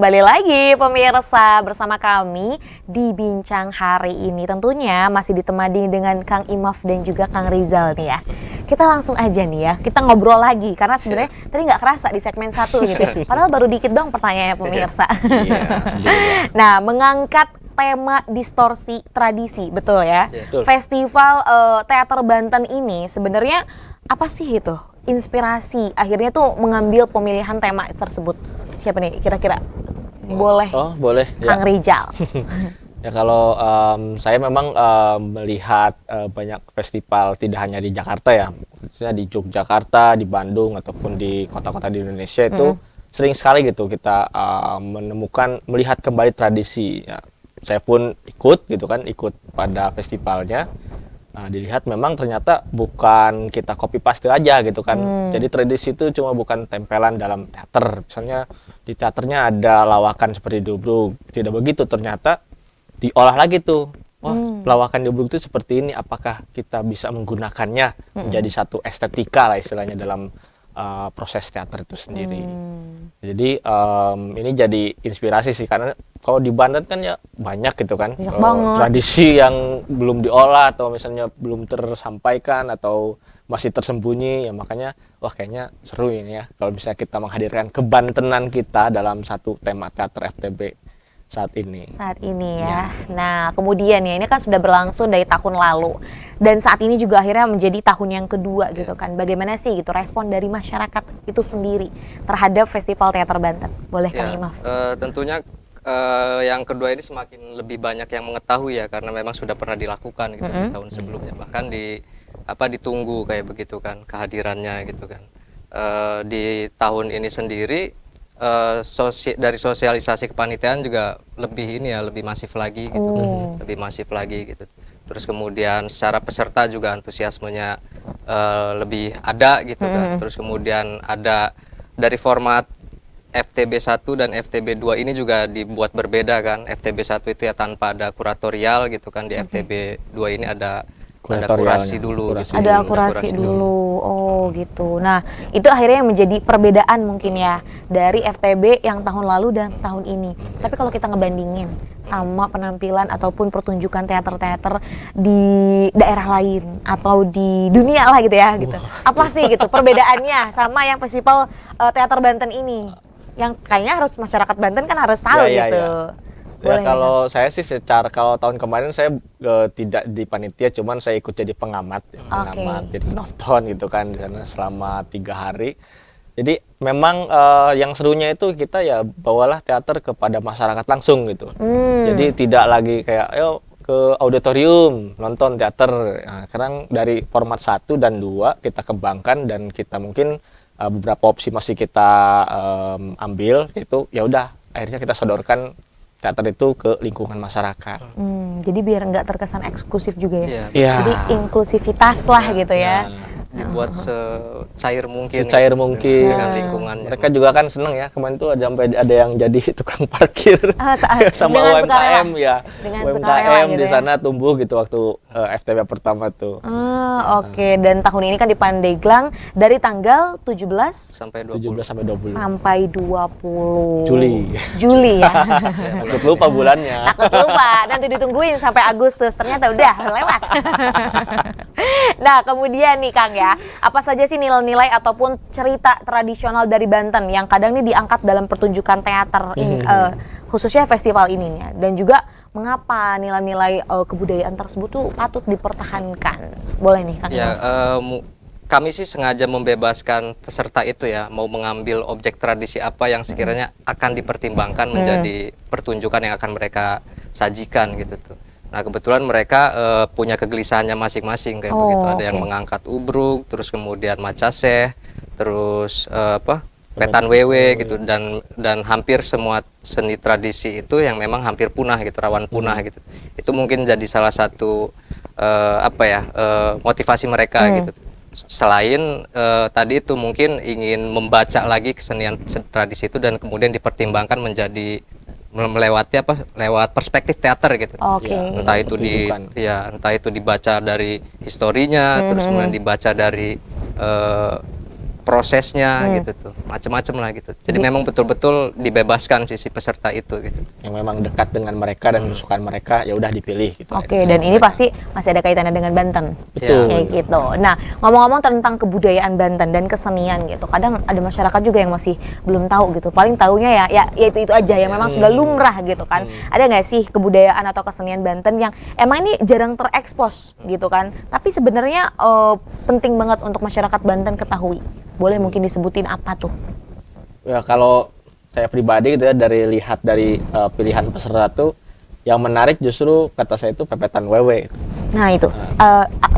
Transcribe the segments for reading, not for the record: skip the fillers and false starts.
kembali lagi pemirsa bersama kami di Bincang hari ini. Tentunya masih ditemani dengan Kang Imaf dan juga Kang Rizal nih ya. Kita langsung aja nih ya, kita ngobrol lagi karena sebenarnya tadi nggak kerasa di segmen 1 gitu ya. Padahal baru dikit dong pertanyaannya pemirsa. Nah, mengangkat tema distorsi tradisi, betul ya? Betul. Festival Teater Banten ini sebenarnya apa sih itu? Inspirasi akhirnya tuh mengambil pemilihan tema tersebut. Siapa nih kira-kira? Boleh. Oh, boleh. Kang Rizal. Ya kalau saya memang melihat banyak festival tidak hanya di Jakarta ya, khususnya di Yogyakarta, di Bandung ataupun di kota-kota di Indonesia itu sering sekali gitu kita melihat kembali tradisi. Ya, saya pun ikut gitu kan, ikut pada festivalnya. Nah, dilihat memang ternyata bukan kita copy paste aja gitu kan. Jadi tradisi itu cuma bukan tempelan dalam teater. Misalnya di teaternya ada lawakan seperti Dobrug. Tidak begitu, ternyata diolah lagi tuh. Wah, lawakan Dobrug itu seperti ini. Apakah kita bisa menggunakannya menjadi satu estetika lah istilahnya dalam proses teater itu sendiri. Jadi ini jadi inspirasi sih, karena kalau di Banten kan ya banyak gitu kan tradisi yang belum diolah atau misalnya belum tersampaikan atau masih tersembunyi, ya makanya wah kayaknya seru ini ya kalau bisa kita menghadirkan kebantenan kita dalam satu tema teater FTB saat ini ya. Nah, kemudian ya ini kan sudah berlangsung dari tahun lalu dan saat ini juga akhirnya menjadi tahun yang kedua gitu kan. Bagaimana sih gitu respon dari masyarakat itu sendiri terhadap Festival Teater Banten? Boleh Kang Imaf? Tentunya yang kedua ini semakin lebih banyak yang mengetahui ya, karena memang sudah pernah dilakukan gitu di tahun sebelumnya, bahkan ditunggu kayak begitu kan kehadirannya gitu kan. Di tahun ini sendiri dari sosialisasi kepanitiaan juga lebih masif lagi gitu, lebih masif lagi gitu. Terus kemudian secara peserta juga antusiasmenya lebih ada gitu kan. Terus kemudian ada dari format FTB 1 dan FTB 2 ini juga dibuat berbeda kan. FTB 1 itu ya tanpa ada kuratorial gitu kan. Di FTB 2 ini ada kurasi dulu. Ada kurasi dulu. Oh gitu. Nah itu akhirnya menjadi perbedaan mungkin ya dari FTB yang tahun lalu dan tahun ini. Tapi kalau kita ngebandingin sama penampilan ataupun pertunjukan teater-teater di daerah lain atau di dunia lah gitu ya gitu. Apa sih gitu perbedaannya sama yang festival teater Banten ini? Yang kayaknya harus masyarakat Banten kan harus tahu gitu. Ya kalau saya sih kalau tahun kemarin saya tidak di panitia, cuman saya ikut jadi pengamat, jadi penonton gitu kan di sana selama 3 hari. Jadi memang yang serunya itu kita ya bawalah teater kepada masyarakat langsung gitu. Jadi tidak lagi kayak ayo ke auditorium nonton teater. Nah, sekarang dari format 1 dan 2 kita kembangkan dan kita mungkin beberapa opsi masih kita ambil, itu ya udah akhirnya kita sodorkan teater itu ke lingkungan masyarakat. Jadi biar nggak terkesan eksklusif juga ya. Yeah. Jadi inklusivitas lah gitu ya. Dibuat secair mungkin. Dengan lingkungannya. Mereka juga kan seneng ya, kemarin tuh ada yang jadi tukang parkir sama dengan UMKM ya. Dengan UMKM gitu di sana tumbuh gitu waktu FTB pertama tuh. Oke. Dan tahun ini kan di Pandeglang dari tanggal 17 sampai 20. Sampai 20 Juli ya. Takut lupa bulannya. Takut lupa, nanti ditungguin sampai Agustus. Ternyata udah lewat. Nah, kemudian nih Kang ya, apa saja sih nilai-nilai ataupun cerita tradisional dari Banten yang kadang nih diangkat dalam pertunjukan teater khususnya festival ini ya, dan juga mengapa nilai-nilai kebudayaan tersebut tuh patut dipertahankan? Boleh nih Kang. Ya, kami sih sengaja membebaskan peserta itu ya, mau mengambil objek tradisi apa yang sekiranya akan dipertimbangkan menjadi pertunjukan yang akan mereka sajikan gitu tuh. Nah kebetulan mereka punya kegelisahannya masing-masing kayak begitu. Ada yang mengangkat ubruk, terus kemudian macaseh, terus petan wewe gitu, dan hampir semua seni tradisi itu yang memang hampir punah gitu, rawan punah gitu. Itu mungkin jadi salah satu motivasi mereka gitu. Selain tadi itu mungkin ingin membaca lagi kesenian tradisi itu dan kemudian dipertimbangkan menjadi lewat perspektif teater gitu. Entah itu dibaca dari historinya, terus kemudian dibaca dari prosesnya gitu tuh, macem-macem lah gitu. Jadi memang betul-betul dibebaskan si peserta itu gitu. Yang memang dekat dengan mereka dan kesukaan mereka, ya udah dipilih gitu. Oke, dan ini pasti masih ada kaitannya dengan Banten. Betul. Kayak gitu. Nah, ngomong-ngomong tentang kebudayaan Banten dan kesenian gitu. Kadang ada masyarakat juga yang masih belum tahu gitu. Paling taunya ya itu aja yang memang sudah lumrah gitu kan. Ada nggak sih kebudayaan atau kesenian Banten yang emang ini jarang terekspos gitu kan. Tapi sebenarnya penting banget untuk masyarakat Banten ketahui. Boleh mungkin disebutin apa tuh? Ya kalau saya pribadi gitu ya, lihat dari pilihan peserta tuh yang menarik justru kata saya itu pepetan wewe. Nah itu,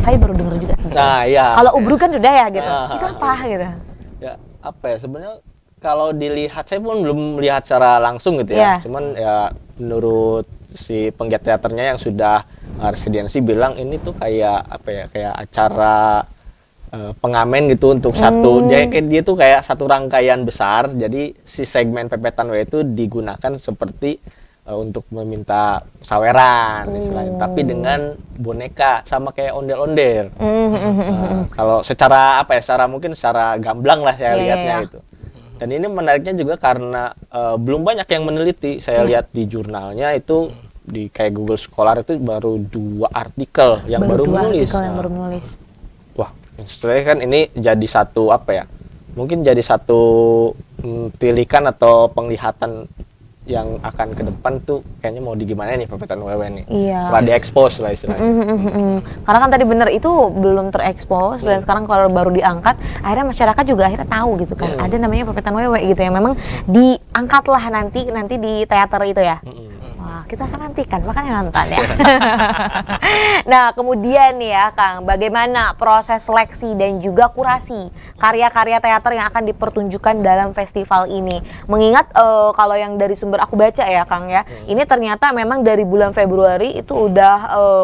saya baru dengar juga sebenarnya. Nah ya. Kalau ubruk kan sudah ya gitu. Nah, Itu apa gitu? Ya apa ya sebenarnya kalau dilihat, saya pun belum melihat secara langsung gitu ya. Cuman ya menurut si penggiat teaternya yang sudah residensi bilang ini tuh kayak apa ya, kayak acara pengamen gitu untuk satu, dia tuh kayak satu rangkaian besar. Jadi si segmen pepetan wewe itu digunakan seperti untuk meminta saweran istilahnya, tapi dengan boneka sama kayak ondel-ondel. Kalau secara apa ya, mungkin secara gamblang lah saya lihatnya gitu. Dan ini menariknya juga karena belum banyak yang meneliti. Saya lihat di jurnalnya itu di kayak Google Scholar itu baru 2 artikel yang baru menulis. Wah, istilahnya kan ini jadi satu apa ya? Mungkin jadi satu tilikan atau penglihatan yang akan ke depan tuh kayaknya mau digimana nih pepetan wewe nih. Setelah diekspos lah istilahnya. Karena kan tadi bener itu belum terekspos dan sekarang kalau baru diangkat, akhirnya masyarakat juga akhirnya tahu gitu kan. Ada namanya pepetan wewe gitu yang memang diangkat lah nanti di teater itu ya. Wah, kita akan nantikan, makanya nonton ya. Nah, kemudian nih ya Kang, bagaimana proses seleksi dan juga kurasi karya-karya teater yang akan dipertunjukkan dalam festival ini? Mengingat kalau yang dari sumber aku baca ya Kang ya, ini ternyata memang dari bulan Februari itu udah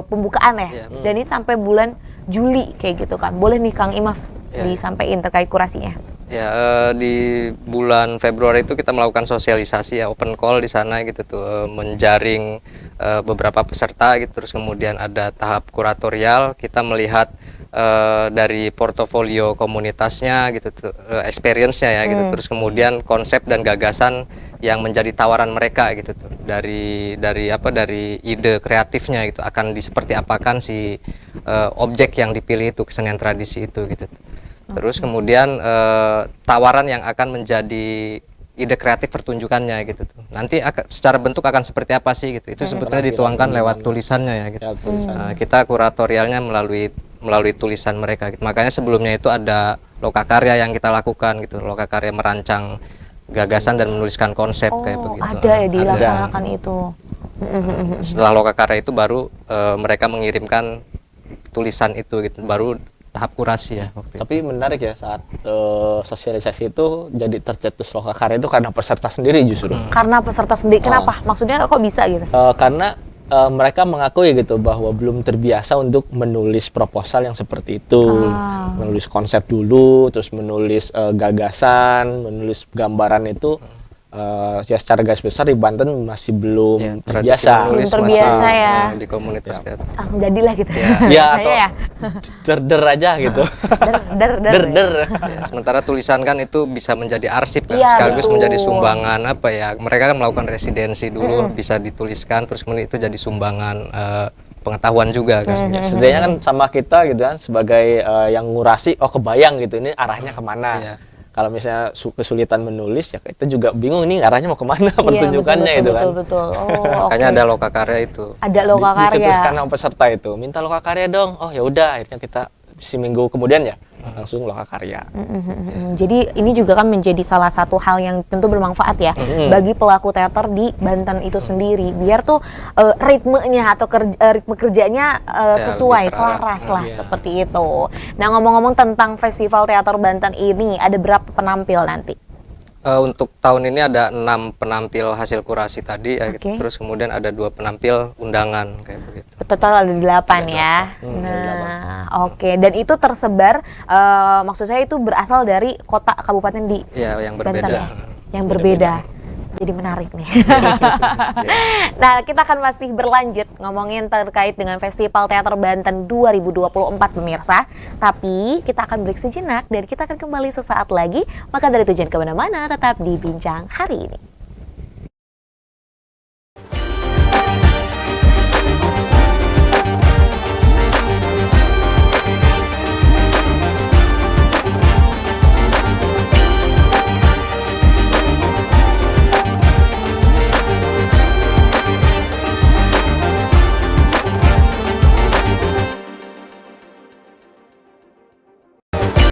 pembukaan ya, dan ini sampai bulan Juli kayak gitu kan. Boleh nih Kang Imaf disampaikan terkait kurasinya? Ya, di bulan Februari itu kita melakukan sosialisasi ya, open call di sana gitu tuh, menjaring beberapa peserta gitu, terus kemudian ada tahap kuratorial, kita melihat dari portofolio komunitasnya gitu tuh, experience-nya ya gitu, terus kemudian konsep dan gagasan yang menjadi tawaran mereka gitu tuh, dari ide kreatifnya gitu, akan seperti apakan si objek yang dipilih itu, kesenian tradisi itu gitu tuh. Terus kemudian tawaran yang akan menjadi ide kreatif pertunjukannya gitu tuh. Nanti secara bentuk akan seperti apa sih gitu. Itu sebetulnya dituangkan lewat tulisannya ya gitu. Kita kuratorialnya melalui tulisan mereka gitu. Makanya sebelumnya itu ada lokakarya yang kita lakukan gitu. Lokakarya merancang gagasan dan menuliskan konsep kayak begitu. Ada ya dilaksanakan itu. Setelah lokakarya itu baru mereka mengirimkan tulisan itu gitu. Baru tahap kurasi ya waktu itu. Tapi menarik ya saat sosialisasi itu jadi tercetus lokakarya itu karena peserta sendiri justru. Karena peserta sendiri, kenapa? Maksudnya kok bisa gitu? Karena mereka mengakui gitu bahwa belum terbiasa untuk menulis proposal yang seperti itu. Menulis konsep dulu, terus menulis gagasan, menulis gambaran itu. Ya secara garis besar di Banten masih belum terbiasa. Belum terbiasa ya di komunitas teater. Jadilah gitu. Ya atau der aja gitu. Der. Ya, sementara tulisan kan itu bisa menjadi arsip kan, Ya, sekaligus betul. menjadi sumbangan apa ya. Mereka kan melakukan residensi dulu, bisa dituliskan, terus kemudian itu jadi sumbangan pengetahuan juga kan. Ya, setidaknya kan sama kita gitu kan sebagai yang ngurasi, kebayang gitu ini arahnya kemana. Kalau misalnya kesulitan menulis ya kita juga bingung ini arahnya mau kemana pertunjukannya itu kan. Betul. Makanya ada lokakarya itu. Ada lokakarya. Dicetuskan sama peserta itu, minta lokakarya dong. Oh ya udah, akhirnya kita seminggu kemudian ya langsung lokakarya. Jadi ini juga kan menjadi salah satu hal yang tentu bermanfaat ya bagi pelaku teater di Banten itu sendiri. Biar tuh ritmenya atau ritme kerjanya sesuai, selaras lah seperti itu. Nah ngomong-ngomong tentang Festival Teater Banten ini, ada berapa penampil nanti? Untuk tahun ini ada 6 penampil hasil kurasi tadi ya, gitu. Terus kemudian ada 2 penampil undangan kayak begitu. Total ada 8 ya. Nah, oke. Dan itu tersebar, maksud saya itu berasal dari kota kabupaten di yang Banten berbeda. ya? Yang berbeda. Jadi menarik nih. Nah, kita akan masih berlanjut ngomongin terkait dengan Festival Teater Banten 2024 pemirsa. Tapi kita akan break sejenak dan kita akan kembali sesaat lagi. Maka dari itu jangan kemana-mana, tetap di Bincang Hari Ini.